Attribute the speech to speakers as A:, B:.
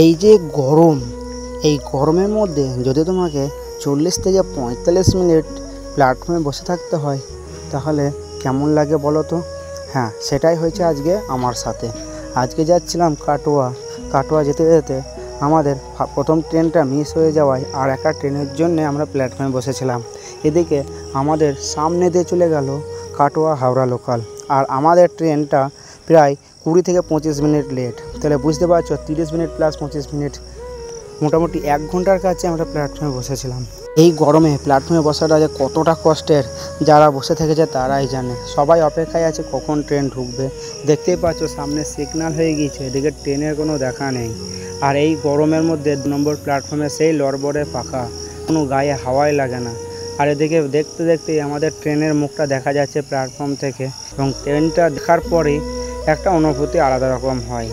A: এই যে গরম, এই গরমের মধ্যে যদি তোমাকে 40 থেকে 45 মিনিট প্ল্যাটফর্মে বসে থাকতে হয় তাহলে কেমন লাগে বলো তো। হ্যাঁ, সেটাই হয়েছে আজকে আমার সাথে। আজকে যাচ্ছিলাম কাটোয়া যেতে যেতে আমাদের প্রথম ট্রেনটা মিস হয়ে যাওয়ায় আর একটা ট্রেনের জন্য আমরা প্ল্যাটফর্মে বসেছিলাম। এদিকে আমাদের সামনে দিয়ে চলে গেল কাটোয়া হাওড়া লোকাল, আর আমাদের ট্রেনটা প্রায় 20 থেকে 25 মিনিট লেট। তাহলে বুঝতে পারছো 30 মিনিট প্লাস 25 মিনিট, মোটামুটি 1 ঘন্টার কাছে আমরা প্ল্যাটফর্মে বসেছিলাম। এই গরমে প্ল্যাটফর্মে বসাটা যে কতটা কষ্টের যারা বসে থেকেছে তারাই জানে। সবাই অপেক্ষায় আছে কখন ট্রেন ঢুকবে। দেখতেই পাচ্ছ সামনে সিগন্যাল হয়ে গিয়েছে, এদিকে ট্রেনের কোনো দেখা নেই। আর এই গরমের মধ্যে 2 নম্বর প্ল্যাটফর্মে সেই লড়বড়ে পাখা, কোনো গায়ে হাওয়াই লাগে না। আর এদিকে দেখতে দেখতেই আমাদের ট্রেনের মুখটা দেখা যাচ্ছে প্ল্যাটফর্ম থেকে, এবং ট্রেনটা দেখার পরেই একটা অনুভূতি আলাদা রকম হয়।